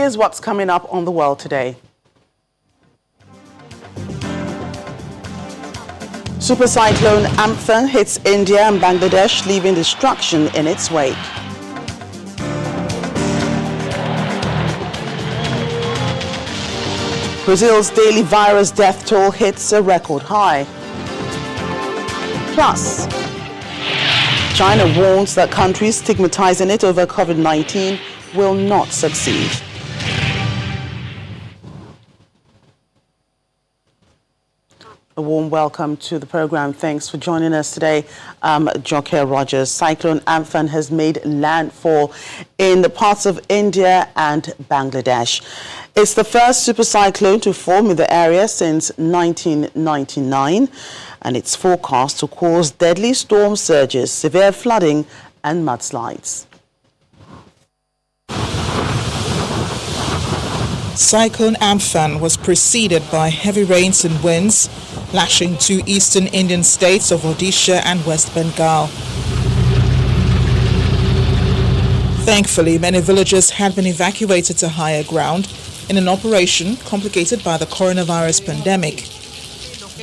here's what's coming up on the world today. Super cyclone Amphan hits India and Bangladesh, leaving destruction in its wake. Brazil's daily virus death toll hits a record high. Plus, China warns that countries stigmatizing it over COVID-19 will not succeed. A warm welcome to the program. Thanks for joining us today. Joke Rogers. Cyclone Amphan has made landfall in the parts of India and Bangladesh. It's the first supercyclone to form in the area since 1999, and it's forecast to cause deadly storm surges, severe flooding, and mudslides. Cyclone Amphan was preceded by heavy rains and winds, lashing two eastern Indian states of Odisha and West Bengal. Thankfully, many villages had been evacuated to higher ground in an operation complicated by the coronavirus pandemic.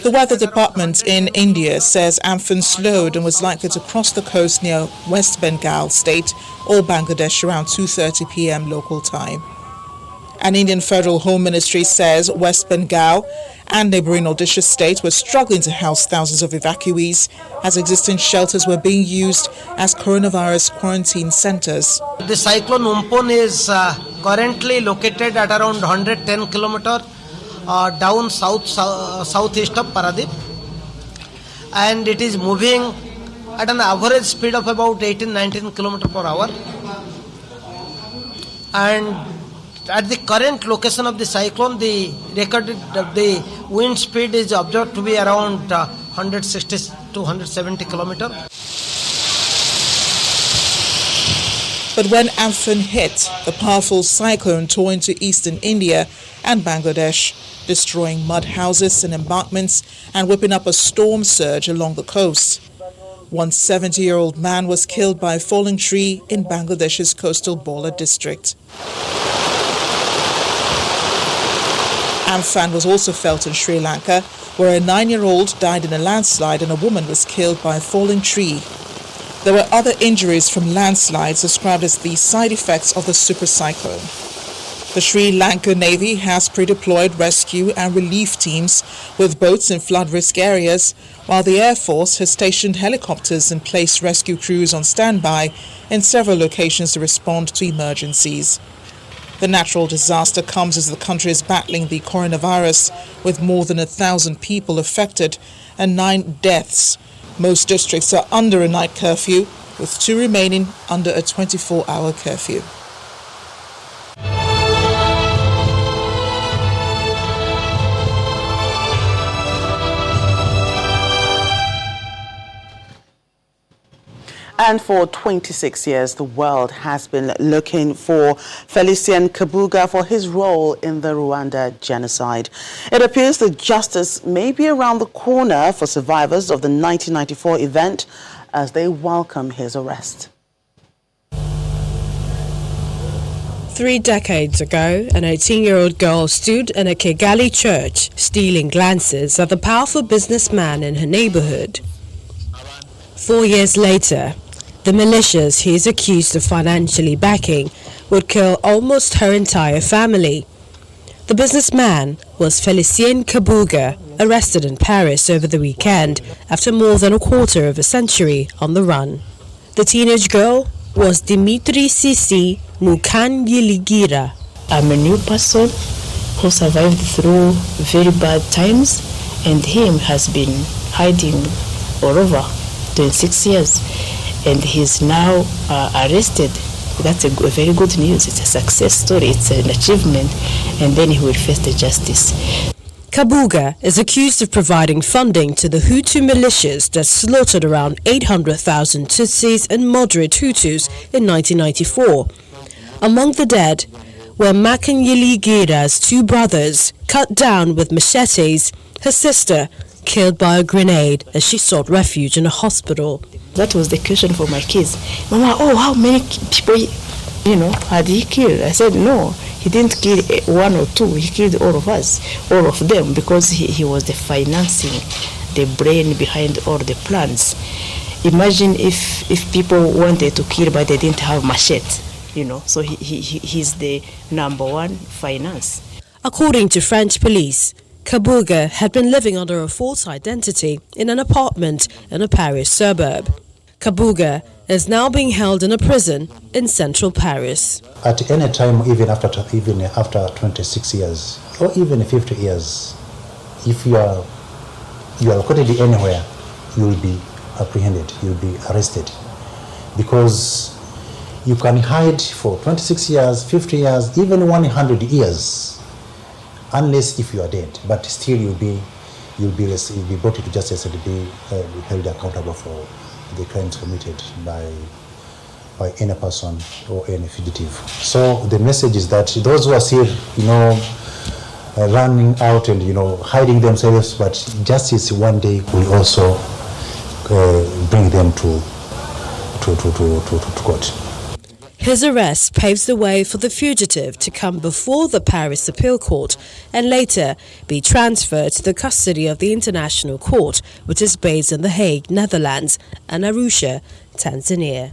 The weather department in India says Amphan slowed and was likely to cross the coast near West Bengal state or Bangladesh around 2:30 p.m. local time. An Indian Federal Home Ministry says West Bengal and neighboring Odisha state were struggling to house thousands of evacuees as existing shelters were being used as coronavirus quarantine centers. The cyclone Amphan is currently located at around 110 kilometers down southeast of Paradip, and it is moving at an average speed of about 18-19 kilometers per hour. And at the current location of the cyclone, the wind speed is observed to be around 160 to 170 kilometers. But when Amphan hit, the powerful cyclone tore into eastern India and Bangladesh, destroying mud houses and embankments and whipping up a storm surge along the coast. One 70-year-old man was killed by a falling tree in Bangladesh's coastal Bola district. Amphan was also felt in Sri Lanka, where a 9-year-old died in a landslide and a woman was killed by a falling tree. There were other injuries from landslides described as the side effects of the supercyclone. The Sri Lanka Navy has pre-deployed rescue and relief teams with boats in flood-risk areas, while the Air Force has stationed helicopters and placed rescue crews on standby in several locations to respond to emergencies. The natural disaster comes as the country is battling the coronavirus, with more than 1,000 people affected and 9 deaths. Most districts are under a night curfew, with 2 remaining under a 24-hour curfew. And for 26 years, the world has been looking for Felicien Kabuga for his role in the Rwanda genocide. It appears that justice may be around the corner for survivors of the 1994 event as they welcome his arrest. 3 decades ago, an 18-year-old girl stood in a Kigali church, stealing glances at the powerful businessman in her neighborhood. 4 years later, the militias he is accused of financially backing would kill almost her entire family. The businessman was Felicien Kabuga, arrested in Paris over the weekend after more than a quarter of a century on the run. The teenage girl was Dimitri Sisi Mukanyiligira. I'm a new person who survived through very bad times, and him has been hiding all over 26 years. And he's now arrested. That's a very good news. It's a success story. It's an achievement. And then he will face the justice. Kabuga is accused of providing funding to the Hutu militias that slaughtered around 800,000 Tutsis and moderate Hutus in 1994. Among the dead were Mukanyiligida's 2 brothers, cut down with machetes, her sister, killed by a grenade as she sought refuge in a hospital. That was the question for my kids. Mama, how many people, had he killed? I said, no, He didn't kill one or two, he killed all of us, all of them, because he was the financing, the brain behind all the plans. Imagine if people wanted to kill but they didn't have machete, so he's the number one finance. According to French police, Kabuga had been living under a false identity in an apartment in a Paris suburb. Kabuga is now being held in a prison in central Paris. At any time, even after 26 years or even 50 years, if you are located anywhere, you will be apprehended, you will be arrested, because you can hide for 26 years, 50 years, even 100 years, unless if you are dead. But still, you'll be brought to justice and be held accountable for the crimes committed by any person or any fugitive. So the message is that those who are still, running out and hiding themselves, but justice one day will also bring them to court. His arrest paves the way for the fugitive to come before the Paris Appeal Court and later be transferred to the custody of the International Court, which is based in The Hague, Netherlands, and Arusha, Tanzania.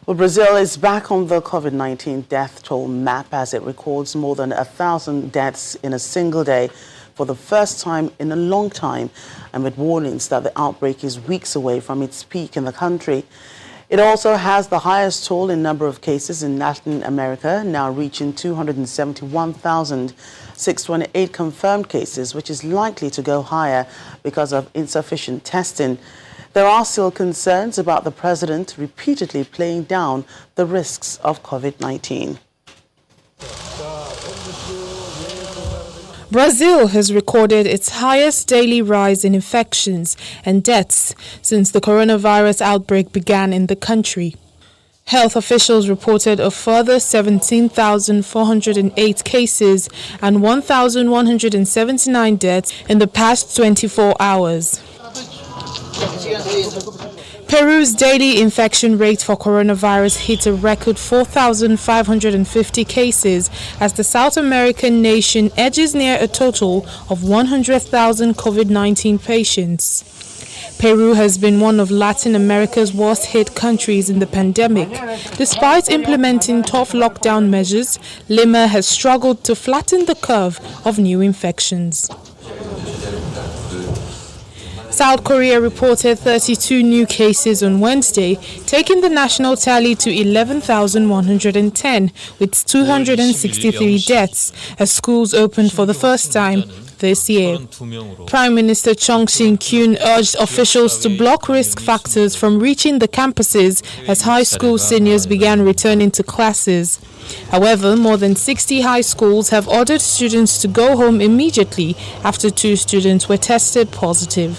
Well, Brazil is back on the COVID-19 death toll map as it records more than 1,000 deaths in a single day for the first time in a long time, amid warnings that the outbreak is weeks away from its peak in the country. It also has the highest toll in number of cases in Latin America, now reaching 271,628 confirmed cases, which is likely to go higher because of insufficient testing. There are still concerns about the president repeatedly playing down the risks of COVID-19. Brazil has recorded its highest daily rise in infections and deaths since the coronavirus outbreak began in the country. Health officials reported a further 17,408 cases and 1,179 deaths in the past 24 hours. Peru's daily infection rate for coronavirus hit a record 4,550 cases as the South American nation edges near a total of 100,000 COVID-19 patients. Peru has been one of Latin America's worst-hit countries in the pandemic. Despite implementing tough lockdown measures, Lima has struggled to flatten the curve of new infections. South Korea reported 32 new cases on Wednesday, taking the national tally to 11,110, with 263 deaths, as schools opened for the first time this year. Prime Minister Chung Shin-kyun urged officials to block risk factors from reaching the campuses as high school seniors began returning to classes. However, more than 60 high schools have ordered students to go home immediately after 2 students were tested positive.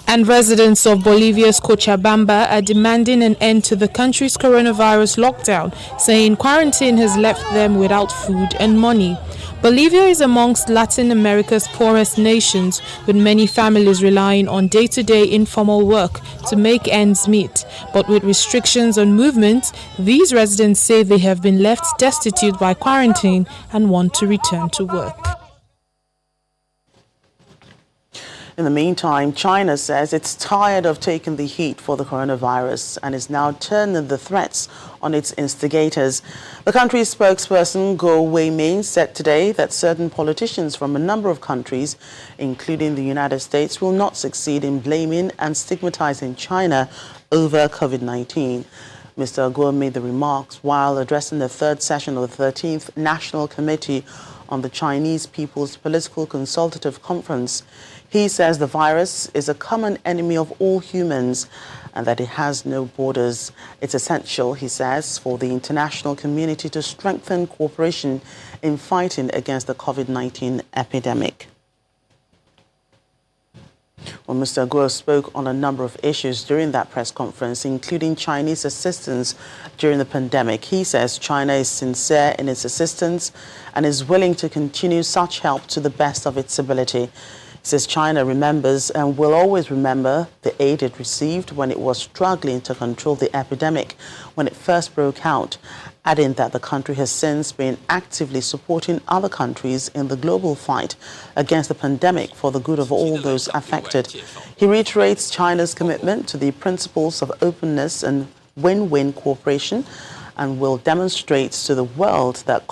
And residents of Bolivia's Cochabamba are demanding an end to the country's coronavirus lockdown, saying quarantine has left them without food and money. Bolivia is amongst Latin America's poorest nations, with many families relying on day-to-day informal work to make ends meet. But with restrictions on movement, these residents say they have been left destitute by quarantine and want to return to work. In the meantime, China says it's tired of taking the heat for the coronavirus and is now turning the threats on its instigators. The country's spokesperson, Guo Weiming, said today that certain politicians from a number of countries, including the United States, will not succeed in blaming and stigmatizing China over COVID-19. Mr. Guo made the remarks while addressing the third session of the 13th National Committee on the Chinese People's Political Consultative Conference. He says the virus is a common enemy of all humans and that it has no borders. It's essential, he says, for the international community to strengthen cooperation in fighting against the COVID-19 epidemic. Well, Mr. Guo spoke on a number of issues during that press conference, including Chinese assistance during the pandemic. He says China is sincere in its assistance and is willing to continue such help to the best of its ability. He says China remembers and will always remember the aid it received when it was struggling to control the epidemic when it first broke out, adding that the country has since been actively supporting other countries in the global fight against the pandemic for the good of all those affected. He reiterates China's commitment to the principles of openness and win-win cooperation and will demonstrate to the world that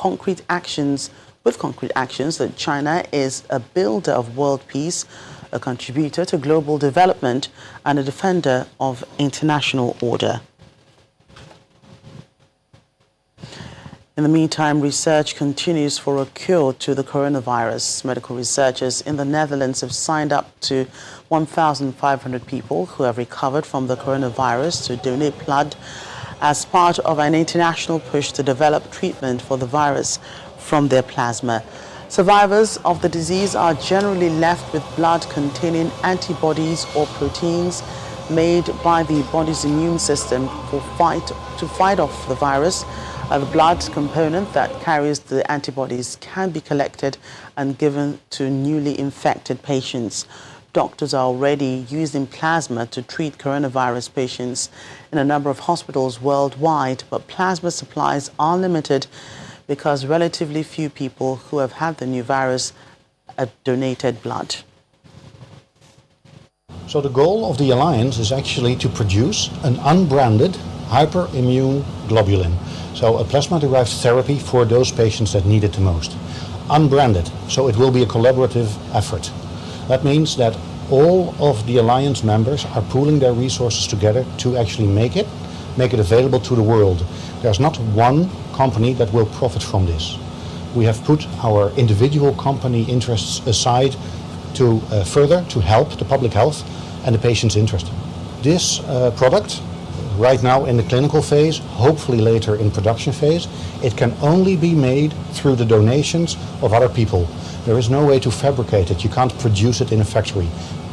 with concrete actions that China is a builder of world peace, a contributor to global development, and a defender of international order. In the meantime, research continues for a cure to the coronavirus. Medical researchers in the Netherlands have signed up to 1,500 people who have recovered from the coronavirus to donate blood as part of an international push to develop treatment for the virus from their plasma. Survivors of the disease are generally left with blood containing antibodies or proteins made by the body's immune system to fight off the virus. The blood component that carries the antibodies can be collected and given to newly infected patients. Doctors are already using plasma to treat coronavirus patients in a number of hospitals worldwide, but plasma supplies are limited because relatively few people who have had the new virus have donated blood. So the goal of the Alliance is actually to produce an unbranded hyperimmune globulin. So a plasma-derived therapy for those patients that need it the most. Unbranded, so it will be a collaborative effort. That means that all of the Alliance members are pooling their resources together to actually make it available to the world. There's not one company that will profit from this. We have put our individual company interests aside to further to help the public health and the patient's interest. This product, right now in the clinical phase, hopefully later in production phase, it can only be made through the donations of other people. There is no way to fabricate it. You can't produce it in a factory.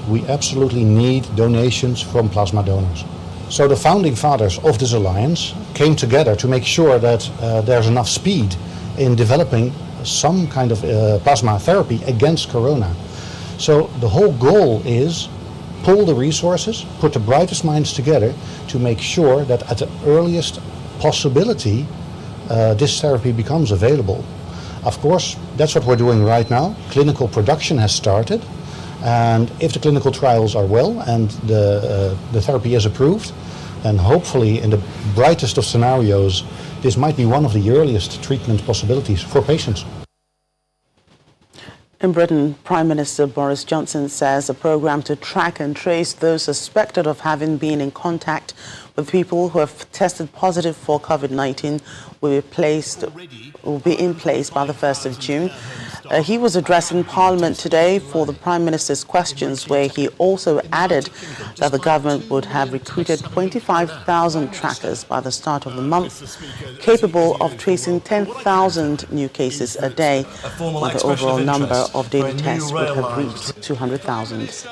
We absolutely need donations from plasma donors. So the founding fathers of this alliance came together to make sure that there's enough speed in developing some kind of plasma therapy against corona. So the whole goal is pull the resources, put the brightest minds together to make sure that at the earliest possibility this therapy becomes available. Of course, that's what we're doing right now. Clinical production has started, and if the clinical trials are well and the therapy is approved, then hopefully in the brightest of scenarios, this might be one of the earliest treatment possibilities for patients. In Britain, Prime Minister Boris Johnson says a program to track and trace those suspected of having been in contact with people who have tested positive for COVID-19 will be in place by the 1st of June. He was addressing Parliament today for the Prime Minister's questions, where he also added that the government would have recruited 25,000 trackers by the start of the month, capable of tracing 10,000 new cases a day, while the overall number of daily tests would have reached 200,000.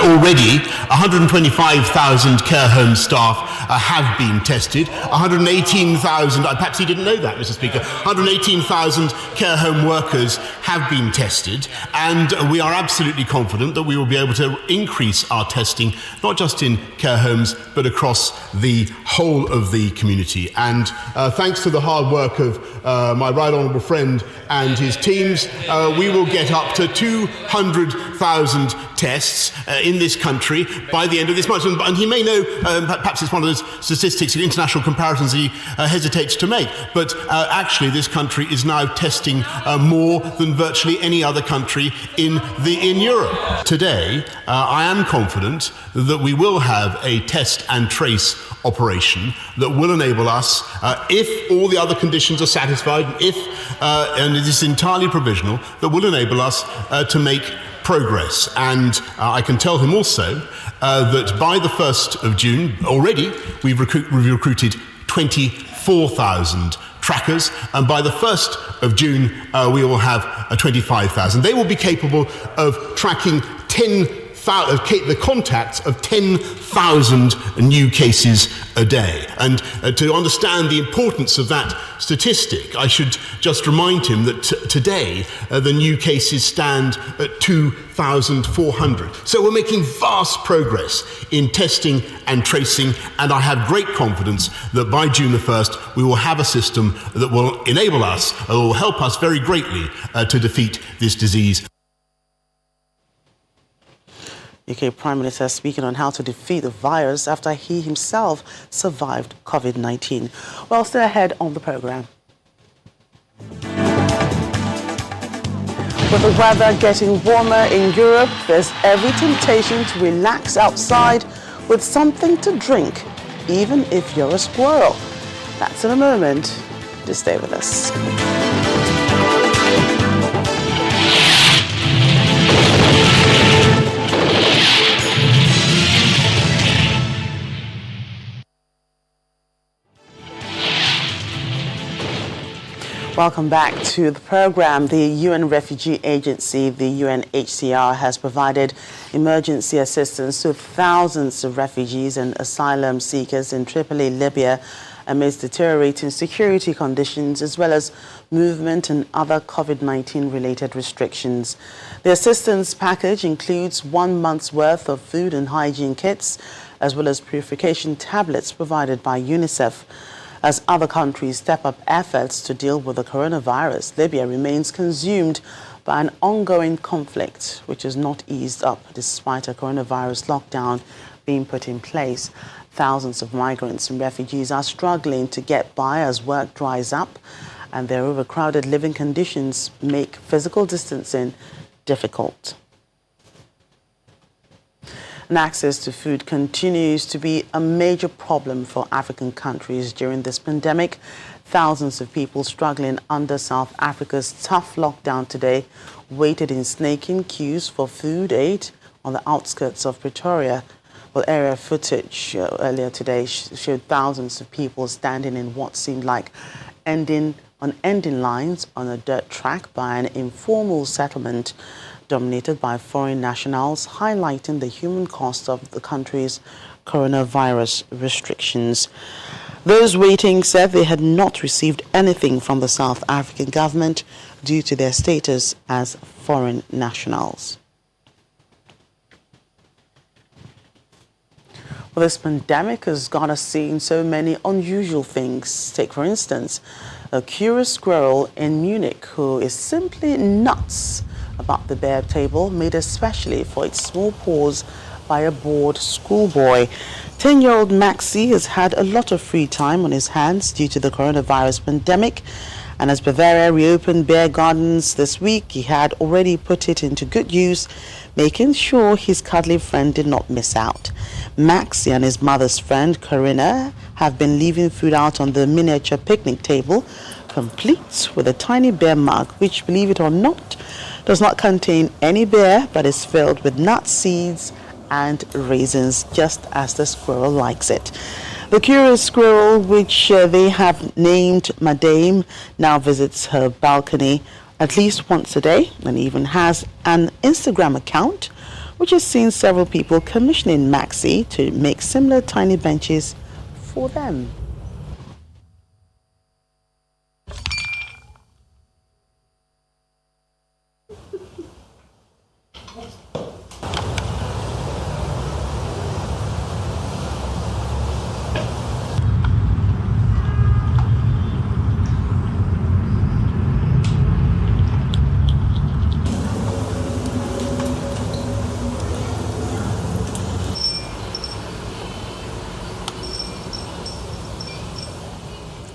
Already, 125,000 care home staff have been tested. 118,000, perhaps you didn't know that, Mr. Speaker, 118,000 care home workers have been tested, and we are absolutely confident that we will be able to increase our testing, not just in care homes, but across the whole of the community. And thanks to the hard work of my right honourable friend and his teams, we will get up to 200,000 tests in this country by the end of this month. And he may know, perhaps it's one of those statistics and international comparisons he hesitates to make, but actually this country is now testing more than virtually any other country in Europe. Today, I am confident that we will have a test and trace operation that will enable us, if all the other conditions are satisfied, and it is entirely provisional, that will enable us to make progress. And I can tell him also that by the 1st of June, already we've recruited 24,000 trackers, and by the 1st of June we will have 25,000. They will be capable of tracking 10,000 the contacts of 10,000 new cases a day. And to understand the importance of that statistic, I should just remind him that today the new cases stand at 2,400. So we're making vast progress in testing and tracing, and I have great confidence that by June the 1st we will have a system that will enable us, will help us very greatly to defeat this disease. UK Prime Minister speaking on how to defeat the virus after he himself survived COVID-19. Well, still ahead on the programme. With the weather getting warmer in Europe, there's every temptation to relax outside with something to drink, even if you're a squirrel. That's in a moment. Just stay with us. Welcome back to the program. The UN Refugee Agency, the UNHCR, has provided emergency assistance to thousands of refugees and asylum seekers in Tripoli, Libya, amidst deteriorating security conditions as well as movement and other COVID-19 related restrictions. The assistance package includes 1 month's worth of food and hygiene kits, as well as purification tablets provided by UNICEF. As other countries step up efforts to deal with the coronavirus, Libya remains consumed by an ongoing conflict, which has not eased up despite a coronavirus lockdown being put in place. Thousands of migrants and refugees are struggling to get by as work dries up, and their overcrowded living conditions make physical distancing difficult. And access to food continues to be a major problem for African countries during this pandemic. Thousands of people struggling under South Africa's tough lockdown today waited in snaking queues for food aid on the outskirts of Pretoria. Well, area footage earlier today showed thousands of people standing in what seemed like ending lines on a dirt track by an informal settlement dominated by foreign nationals, highlighting the human cost of the country's coronavirus restrictions. Those waiting said they had not received anything from the South African government due to their status as foreign nationals. Well, this pandemic has got us seeing so many unusual things. Take, for instance, a curious squirrel in Munich who is simply nuts about the bear table made especially for its small paws by a bored schoolboy. 10-year-old Maxi has had a lot of free time on his hands due to the coronavirus pandemic, and as Bavaria reopened bear gardens this week, he had already put it into good use, making sure his cuddly friend did not miss out. Maxi and his mother's friend Corinna have been leaving food out on the miniature picnic table, complete with a tiny bear mug, which, believe it or not, does not contain any bear but is filled with nuts, seeds and raisins, just as the squirrel likes it. The curious squirrel, which they have named Madame, now visits her balcony at least once a day and even has an Instagram account, which has seen several people commissioning Maxi to make similar tiny benches for them.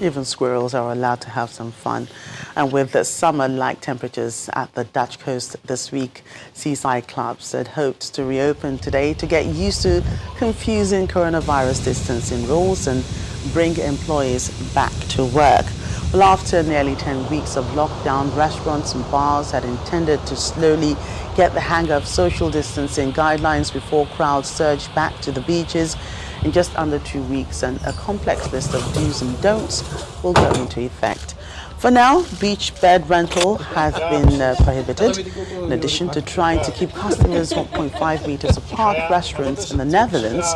Even squirrels are allowed to have some fun. And with the summer-like temperatures at the Dutch coast this week, seaside clubs had hoped to reopen today to get used to confusing coronavirus distancing rules and bring employees back to work. Well, after nearly 10 weeks of lockdown, restaurants and bars had intended to slowly get the hang of social distancing guidelines before crowds surged back to the beaches in just under 2 weeks, and a complex list of do's and don'ts will go into effect. For now, beach bed rental has been prohibited. In addition to trying to keep customers 1.5 meters apart, restaurants in the Netherlands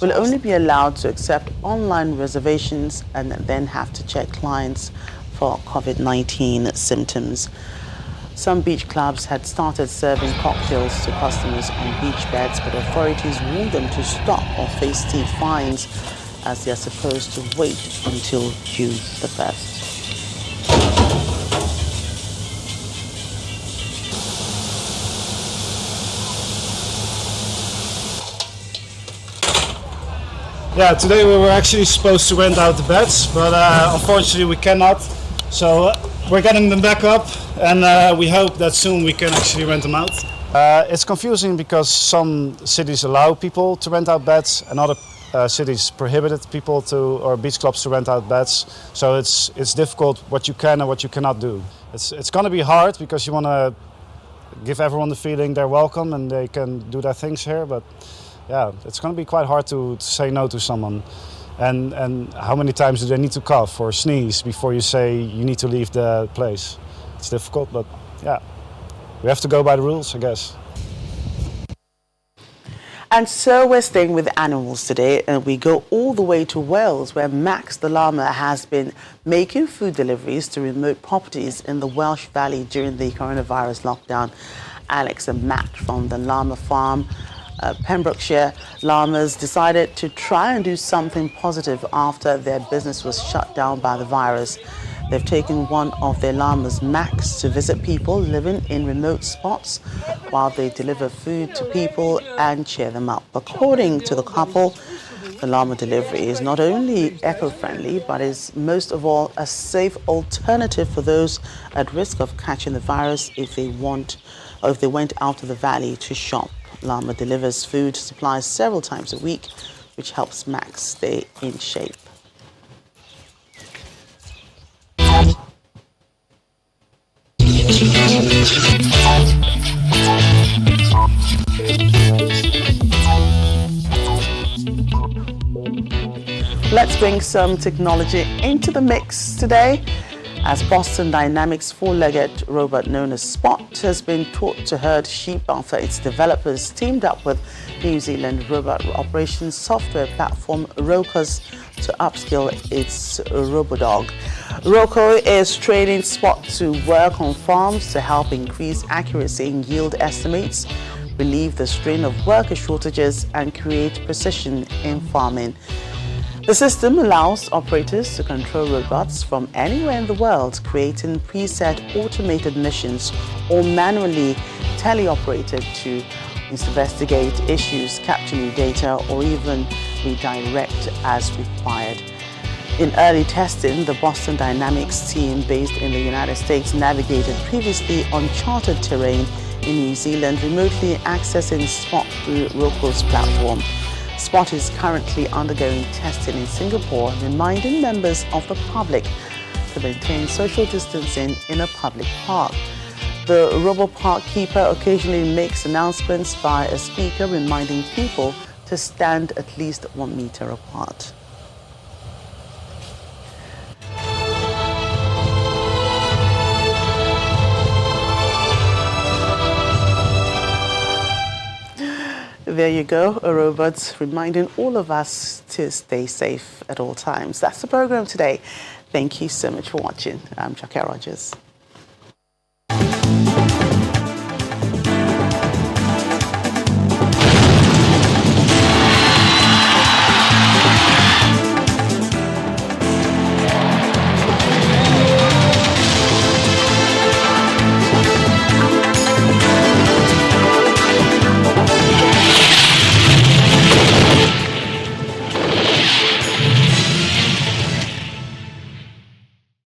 will only be allowed to accept online reservations and then have to check clients for COVID-19 symptoms. Some beach clubs had started serving cocktails to customers on beach beds, but authorities warned them to stop or face steep fines, as they are supposed to wait until June the 1st. Yeah, today we were actually supposed to rent out the beds, but unfortunately we cannot. So we're getting them back up, and we hope that soon we can actually rent them out. It's confusing because some cities allow people to rent out beds, and other cities prohibited people to, or beach clubs to rent out beds. So it's difficult what you can and what you cannot do. It's going to be hard because you want to give everyone the feeling they're welcome and they can do their things here, but yeah, it's going to be quite hard to say no to someone. And how many times do they need to cough or sneeze before you say you need to leave the place? It's difficult, but yeah, we have to go by the rules, I guess. And so we're staying with animals today, and we go all the way to Wales, where Max the llama has been making food deliveries to remote properties in the Welsh Valley during the coronavirus lockdown. Alex and Matt from the llama farm, Pembrokeshire llamas, decided to try and do something positive after their business was shut down by the virus. They've taken one of their llamas, Max, to visit people living in remote spots while they deliver food to people and cheer them up. According to the couple, the llama delivery is not only eco-friendly, but is most of all a safe alternative for those at risk of catching the virus if they went out to the valley to shop. Llama delivers food supplies several times a week, which helps Max stay in shape. Let's bring some technology into the mix today, as Boston Dynamics four-legged robot known as Spot has been taught to herd sheep after its developers teamed up with New Zealand robot operations software platform Rocos to upskill its RoboDog. Roco is training Spot to work on farms to help increase accuracy in yield estimates, relieve the strain of worker shortages, and create precision in farming. The system allows operators to control robots from anywhere in the world, creating preset automated missions or manually teleoperated to investigate issues, capture new data, or even redirect as required. In early testing, the Boston Dynamics team based in the United States navigated previously uncharted terrain in New Zealand, remotely accessing Spot through Roco's platform. Spot is currently undergoing testing in Singapore, reminding members of the public to maintain social distancing in a public park. The RoboPark keeper occasionally makes announcements by a speaker reminding people to stand at least 1 meter apart. There you go, a robot reminding all of us to stay safe at all times. That's the program today. Thank you so much for watching. I'm Joker Rogers.